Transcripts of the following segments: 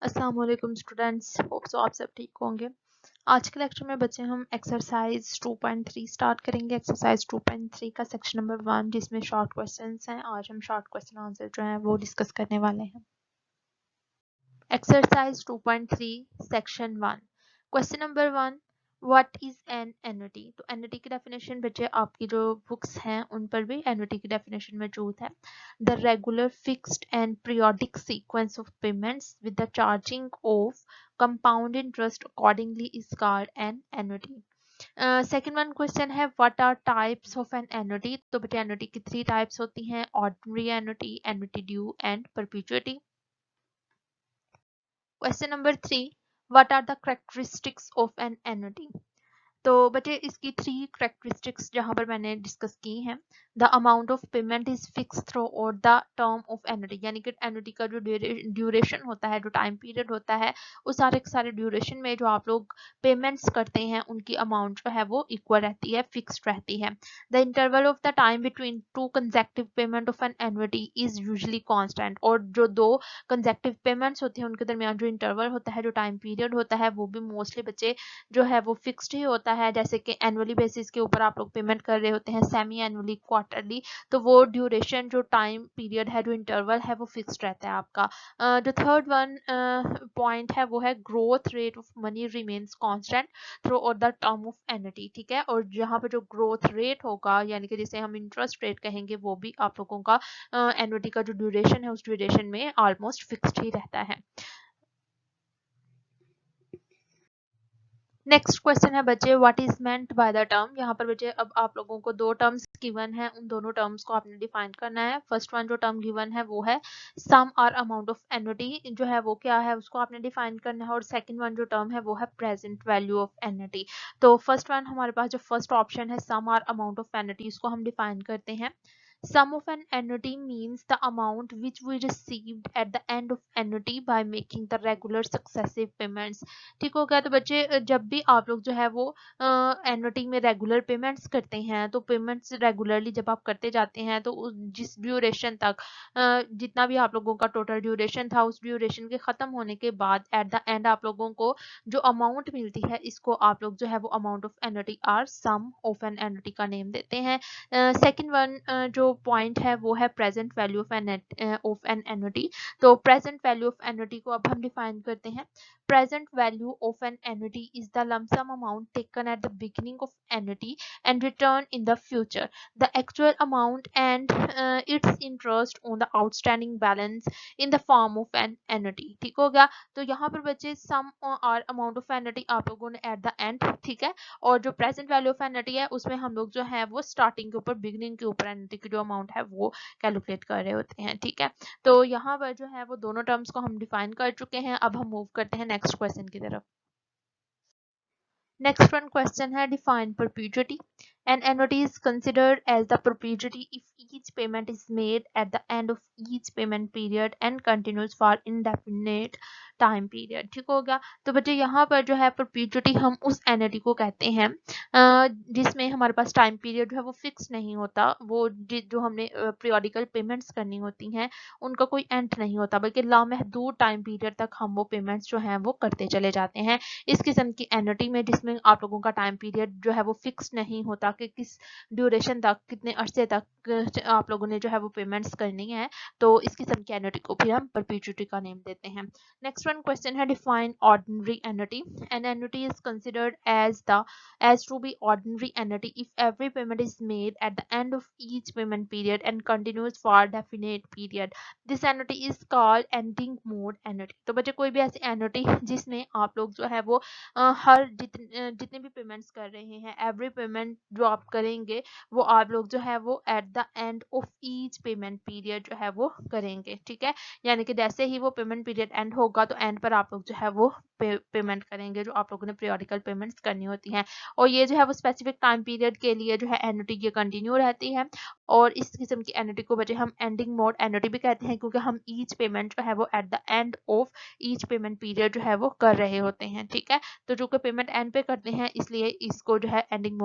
अस्सलाम वालेकुम students, hope so आप सब ठीक होंगे। आज के लेक्चर में बच्चे हम एक्सरसाइज 2.3 स्टार्ट करेंगे। एक्सरसाइज 2.3 का सेक्शन नंबर 1 जिसमें शॉर्ट क्वेश्चंस हैं। आज हम शॉर्ट क्वेश्चन आंसर जो हैं वो डिस्कस करने वाले हैं। Exercise 2.3 section 1 question number 1, what is an annuity. तो एन्युटी की डेफिनेशन बच्चे आपकी जो बुक्स हैं उन पर भी एन्युटी की डेफिनेशन मौजूद है। The regular fixed and periodic sequence of payments with the charging of compound interest accordingly is called an annuity. Second one question है what are types of an annuity. तो बच्चे एन्युटी की 3 types होती हैं, ordinary annuity, annuity due and perpetuity. Question number 3, what are the characteristics of an annuity? तो बच्चे इसकी 3 characteristics जहां पर मैंने डिस्कस की हैं। The amount of payment is fix through और द टर्म ऑफ एन्युटी, यानी कि एन्युटी का जो ड्यूरेशन होता है, जो टाइम पीरियड होता है, उस सारे ड्यूरेशन में जो आप लोग पेमेंट्स करते हैं उनकी अमाउंट जो है वो इक्वल रहती है, फिक्स्ड रहती है। The interval of the time between two consecutive payment of an annuity is usually constant, और जो दो कंसेक्टिव पेमेंट्स होते हैं उनके दरमियान जो इंटरवल होता है, जो टाइम पीरियड होता है, वो भी मोस्टली बच्चे जो है वो फिक्स्ड ही होता है। जैसे कि एनुअली बेसिस के ऊपर आप लोग पेमेंट कर रहे होते हैं, सेमी एनुअली, क्वार्टरली, तो वो ड्यूरेशन, जो टाइम पीरियड है, जो इंटरवल है, वो फिक्स्ड रहता है आपका। जो थर्ड वन पॉइंट है वो है growth rate of money remains constant through और द टर्म ऑफ एन्युटी, ठीक है। और जहाँ पर जो ग्रोथ रेट होगा, यानी कि जिसे हम इंटरेस्ट रेट कहेंगे, वो भी आप लोगों का एन्युटी का जो ड्यूरेशन है उस ड्यूरेशन में ऑलमोस्ट फिक्स्ड ही रहता है। नेक्स्ट क्वेश्चन है बच्चे what is meant by the term. यहाँ पर बच्चे अब आप लोगों को 2 टर्म्स गिवन है, उन दोनों टर्म्स को आपने डिफाइन करना है। फर्स्ट वन जो टर्म गिवन है वो है सम और अमाउंट ऑफ एन्युटी, जो है वो क्या है उसको आपने डिफाइन करना है। और सेकंड वन जो टर्म है वो है प्रेजेंट वैल्यू ऑफ एन्युटी। तो फर्स्ट वन हमारे पास जो फर्स्ट ऑप्शन है सम और अमाउंट ऑफ एन्युटी, इसको हम डिफाइन करते हैं। Sum of an annuity means the amount which we received at the end of annuity by making the regular successive payments। ठीक हो गया। तो बच्चे जब भी आप लोग जो है वो एन्युटी में रेगुलर पेमेंट्स करते हैं, तो पेमेंट्स रेगुलरली जब आप करते जाते हैं तो जिस ड्यूरेशन तक जितना भी आप लोगों का टोटल ड्यूरेशन था, उस ड्यूरेशन के ख़त्म होने के बाद एट द एंड आप लोगों को जो अमाउंट मिलती है, इसको आप लोग जो है वो amount of annuity or sum of an annuity का नेम देते हैं। सेकंड वन जो पॉइंट है वो है present value of an annuity. तो प्रेजेंट वैल्यू ऑफ एन्युटी को अब हम डिफाइन करते हैं। Present value of an annuity is the lump sum amount taken at the beginning of annuity and returned in the future. The actual amount and its interest on the outstanding balance in the form of an annuity। ठीक हो गया। तो यहाँ पर बच्चे सम और amount of annuity आप लोगों ने एट द एंड, ठीक है। और जो प्रेजेंट वैल्यू ऑफ एन्युटी है उसमें हम लोग जो है वो स्टार्टिंग के ऊपर, बिगिनिंग के ऊपर एन्युटी की जो अमाउंट है वो कैलकुलेट कर रहे होते हैं, ठीक है। तो यहाँ पर जो है वो दोनों टर्म्स को हम डिफाइन कर चुके हैं। अब हम मूव करते हैं नेक्स्ट क्वेश्चन की तरफ। नेक्स्ट वन क्वेश्चन है define perpetuity. An annuity is considered as the perpetuity if each payment is made at the end of each payment period and continues for indefinite time period. ठीक हो गया। तो बच्चे यहाँ पर जो है परपेचुइटी हम उस एन्युटी को कहते हैं जिसमें हमारे पास टाइम पीरियड जो है वो फिक्स नहीं होता। वो जो हमने पीरियोडिकल पेमेंट्स करनी होती हैं उनका कोई एंड नहीं होता, बल्कि लामहदूद टाइम पीरियड तक हम वो पेमेंट्स जो हैं वो करते चले जाते हैं। इस किस्म की एन्युटी में जिसमें आप लोगों का टाइम पीरियड जो है वो फिक्स नहीं होता कि किस ड्यूरेशन तक, कितने अरसे तक आप लोगों ने जो है वो पेमेंट्स करनी है, तो इस किस्म की एन्युटी को फिर हम परपेचुइटी का नेम देते हैं। नेक्स्ट वन क्वेश्चन है define ordinary annuity. An annuity is considered as to be ordinary annuity if every payment is made at the end of each payment period and continues for definite period. This annuity is called ending mode annuity। तो बच्चे कोई भी ऐसी annuity जिसमें आप लोग जो है वो हर जितने भी पेमेंट्स कर रहे हैं, एवरी पेमेंट जो आप करेंगे वो आप लोग जो है वो eight the end of each payment period जो है वो करेंगे, ठीक है। यानी कि जैसे ही वो पेमेंट पीरियड एंड होगा तो एंड पर आप लोग जो है वो पेमेंट करेंगे जो आप लोगों ने पीरियोडिकल पेमेंट्स करनी होती हैं। और ये जो है वो स्पेसिफिक टाइम पीरियड के लिए जो है एन्युटी ये कंटिन्यू रहती है। और इस किस्म की एन्युटी को बच्चे हम एंडिंग मोड एन्युटी भी कहते हैं, क्योंकि हम ईच पेमेंट जो है वो eight the end of each payment period जो है वो कर रहे होते हैं, ठीक है। तो जो कि पेमेंट एंड पे करते हैं इसलिए इसको जो है एंडिंग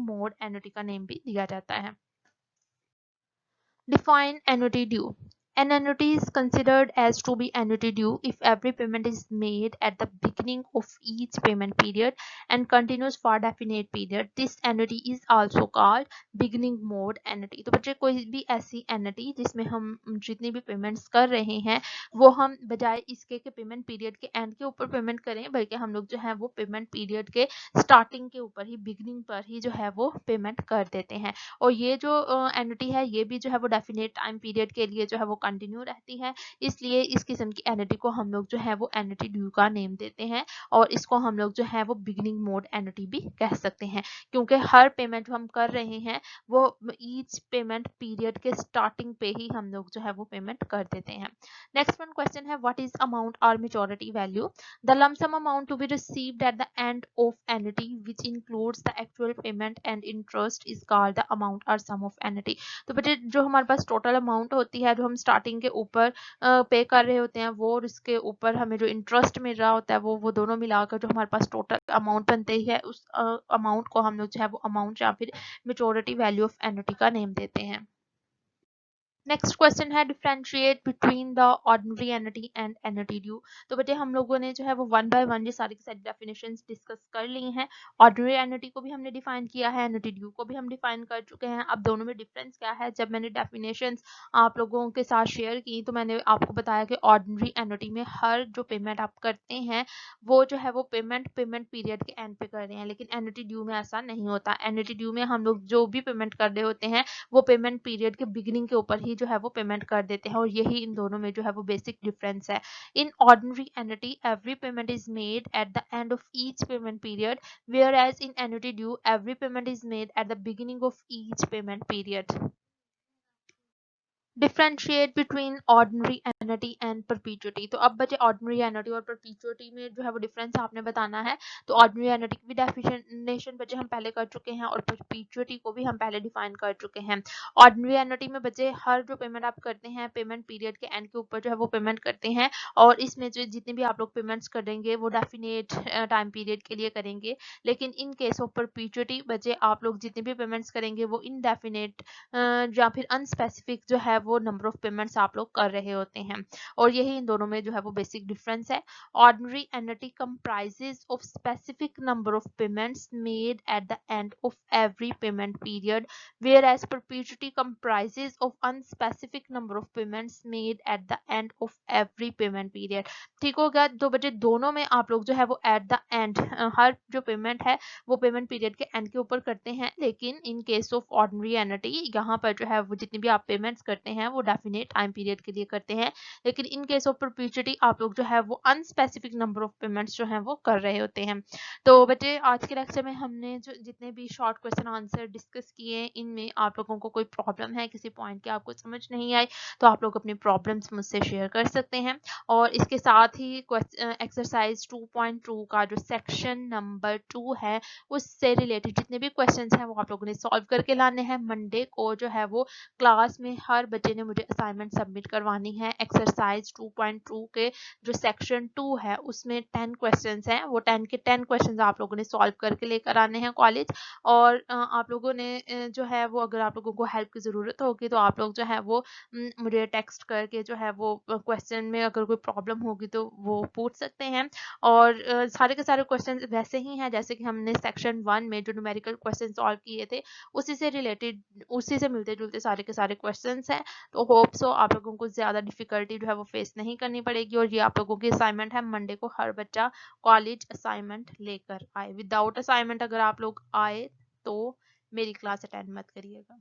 मोड एन्युटी का नेम भी दिया जाता है। Define annuity due. An annuity is considered as to be annuity due if every payment is made at the beginning of each payment period and continues for definite period. This annuity is also called beginning mode annuity. तो बच्चे कोई भी ऐसी annuity जिसमें हम जितनी भी payments कर रहे हैं वो हम बजाय इसके कि पेमेंट पीरियड के एंड के ऊपर पेमेंट करें, बल्कि हम लोग जो है वो पेमेंट पीरियड के स्टार्टिंग के ऊपर ही, बिगिनिंग पर ही जो है वो पेमेंट कर देते हैं। और ये जो एन्युटी है ये भी जो है वो डेफिनेट टाइम पीरियड के लिए जो है वो कंटिन्यू रहती है, इसलिए इस किस्म की एन्युटी को हम लोग जो है वो एन्युटी ड्यू का नेम देते हैं और इसको हम लोग जो है वो बिगिनिंग मोड एन्युटी भी कह सकते हैं, क्योंकि हर पेमेंट जो हम कर रहे हैं वो ईच पेमेंट पीरियड के स्टार्टिंग पे ही हम लोग जो है वो पेमेंट कर देते हैं। नेक्स्ट वन क्वेश्चन है what is amount or maturity value. The lump sum amount to be received at the end of annuity which includes the actual payment and interest is called the amount or sum of annuity. तो बेटे जो हमारे पास total amount होती है जो हम starting के ऊपर पे कर रहे होते हैं वो और उसके ऊपर हमें जो इंटरेस्ट मिल रहा होता है वो दोनों मिलाकर जो हमारे पास टोटल अमाउंट बनती है उस अमाउंट को हम लोग जो है वो अमाउंट या फिर मेच्योरिटी वैल्यू ऑफ एन्युटी का नेम देते हैं। नेक्स्ट क्वेश्चन है differentiate between the ordinary annuity and annuity due. तो बेटे हम लोगों ने जो है वो वन बाय वन ये सारी की सारी डेफिनेशंस डिस्कस कर ली हैं। ऑर्डिनरी एन्युटी को भी हमने डिफाइन किया है, एन्युटी ड्यू को भी हम डिफाइन कर चुके हैं। अब दोनों में डिफरेंस क्या है, जब मैंने डेफिनेशंस आप लोगों के साथ शेयर की तो मैंने आपको बताया कि ऑर्डिनरी एन्युटी में हर जो पेमेंट आप करते हैं वो जो है वो पेमेंट पीरियड के एंड पे कर रहे हैं, लेकिन एन्युटी ड्यू में ऐसा नहीं होता। एन्युटी ड्यू में हम लोग जो भी पेमेंट कर रहे होते हैं वो पेमेंट पीरियड के बिगिनिंग के ऊपर ही जो है वो पेमेंट कर देते हैं और यही इन दोनों में जो है वो बेसिक डिफरेंस है। In ordinary annuity every payment is made at the end of each payment period, whereas in annuity due every payment is made at the beginning of each payment period. Differentiate between ordinary annuity and perpetuity. तो अब बचे ordinary annuity और परपीचुअटी में जो है वो difference आपने बताना है। तो ऑर्डिनरी एन्युटी की भी डेफिनेशन बच्चे हम पहले कर चुके हैं और परपीचुअटी को भी हम पहले डिफाइन कर चुके हैं। ऑर्डिनरी एन्युटी में बच्चे हर जो पेमेंट आप करते हैं पेमेंट पीरियड के एंड के ऊपर जो है वो पेमेंट करते हैं और इसमें जो जितने भी आप लोग पेमेंट्स करेंगे वो डेफिनेट टाइम पीरियड के लिए करेंगे, लेकिन इन केस ऑफ परपीचुअटी बच्चे आप लोग जितने भी पेमेंट्स करेंगे वो इनडेफिनेट या फिर अनस्पेसिफिक जो है वो नंबर ऑफ पेमेंट्स आप लोग कर रहे होते हैं और यही इन दोनों में जो है वो बेसिक डिफरेंस है। Ordinary annuity comprises of specific number of payments made at the end of every payment period, whereas perpetuity comprises of unspecific number of payments made at the end of every payment period। ठीक हो गया। तो बच्चे दोनों में आप लोग जो है वो एट द एंड हर जो पेमेंट है वो पेमेंट पीरियड के एंड के ऊपर करते हैं, लेकिन in case of ordinary annuity यहाँ पर जो है वो जितनी भी आप पेमेंट्स करते हैं वो डेफिनेट टाइम पीरियड के लिए करते हैं, लेकिन इन केस ऑफ परपीचुअटी आप लोग जो है वो अनस्पेसिफिक नंबर ऑफ पेमेंट्स जो है वो कर रहे होते हैं। तो बच्चे आज के लेक्चर में हमने जो जितने भी शॉर्ट क्वेश्चन आंसर डिस्कस किए इनमें आप लोगों को कोई प्रॉब्लम है, किसी पॉइंट की आपको समझ नहीं आई तो आप लोग अपनी प्रॉब्लम्स मुझसे शेयर कर सकते हैं। और इसके साथ ही एक्सरसाइज 2.2 का जो सेक्शन नंबर 2 है उससे रिलेटेड जितने भी क्वेश्चंस हैं वो आप लोगों ने सॉल्व करके लाने हैं। मंडे को जो है वो क्लास में हर बच्चे ने मुझे असाइनमेंट सबमिट करवानी है। एक्सरसाइज 2.2 के जो सेक्शन 2 है उसमें 10 क्वेश्चंस हैं, वो 10 के 10 क्वेश्चंस आप लोगों ने सॉल्व करके लेकर आने हैं कॉलेज। और आप लोगों ने जो है वो अगर आप लोगों को हेल्प की ज़रूरत होगी तो आप लोग जो है वो मुझे टेक्स्ट करके जो है वो क्वेश्चन में अगर कोई प्रॉब्लम होगी तो वो पूछ सकते हैं। और सारे के सारे क्वेश्चन वैसे ही हैं जैसे कि हमने सेक्शन 1 में जो न्यूमेरिकल क्वेश्चन सॉल्व किए थे उसी से रिलेटेड, उसी से मिलते जुलते सारे के सारे क्वेश्चंस हैं। तो होप सो आप लोगों को ज़्यादा डिफिकल्टी जो है वो फेस नहीं करनी पड़ेगी और ये आप लोगों की असाइनमेंट है। मंडे को हर बच्चा कॉलेज असाइनमेंट लेकर आए। विदाउट असाइनमेंट अगर आप लोग आए तो मेरी क्लास अटेंड मत करिएगा।